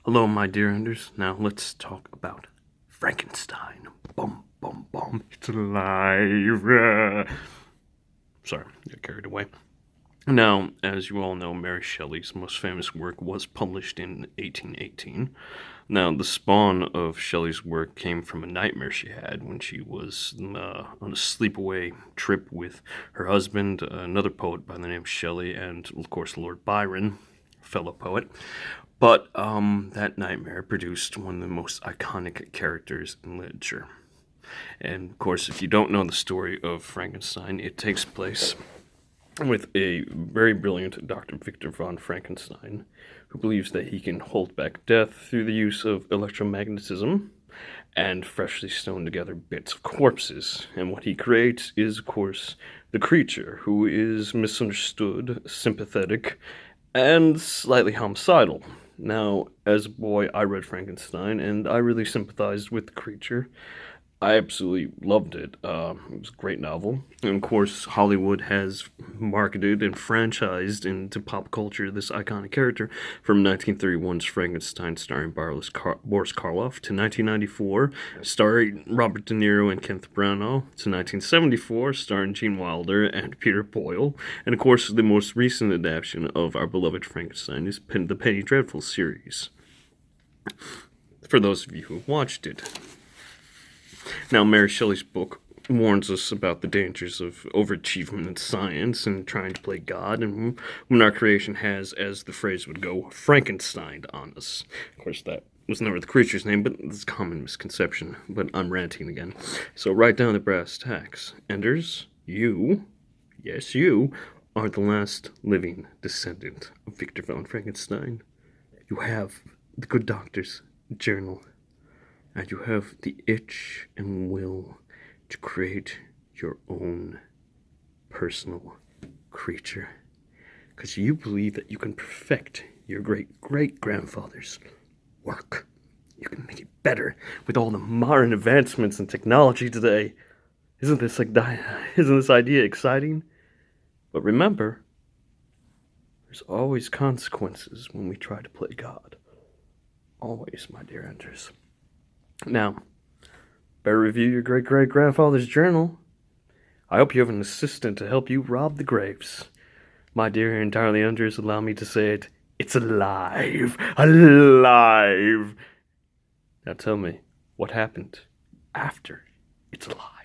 Hello, my dear Enders. Now let's talk about Frankenstein. Bum, bum, bum. It's alive. Sorry, got carried away. Now, as you all know, Mary Shelley's most famous work was published in 1818. Now, the spawn of Shelley's work came from a nightmare she had when she was on a sleepaway trip with her husband, another poet by the name of Shelley, and, of course, Lord Byron, fellow poet. But that nightmare produced one of the most iconic characters in literature. And, of course, if you don't know the story of Frankenstein, it takes place with a very brilliant Dr. Victor von Frankenstein, who believes that he can hold back death through the use of electromagnetism and freshly sewn together bits of corpses. And what he creates is, of course, the creature, who is misunderstood, sympathetic, and slightly homicidal. Now, as a boy, I read Frankenstein, and I really sympathized with the creature. I absolutely loved it. It was a great novel. And of course, Hollywood has marketed and franchised into pop culture this iconic character from 1931's Frankenstein starring Boris Karloff to 1994 starring Robert De Niro and Kenneth Branagh to 1974 starring Gene Wilder and Peter Boyle. And of course, the most recent adaptation of our beloved Frankenstein is the Penny Dreadful series. For those of you who have watched it. Now, Mary Shelley's book warns us about the dangers of overachievement in science and trying to play God, and when our creation has, as the phrase would go, Frankenstein on us. Of course, that was never the creature's name, but it's a common misconception. But I'm ranting again. So write down the brass tacks. Enders, you, yes, you, are the last living descendant of Victor von Frankenstein. You have the good doctor's journal. And you have the itch and will to create your own personal creature. Because you believe that you can perfect your great-great-grandfather's work. You can make it better with all the modern advancements in technology today. Isn't this idea exciting? But remember, there's always consequences when we try to play God. Always, my dear Enders. Now, better review your great-great-grandfather's journal. I hope you have an assistant to help you rob the graves. My dear entirely Enders, allow me to say it. It's alive! Alive! Now tell me, what happened after it's alive?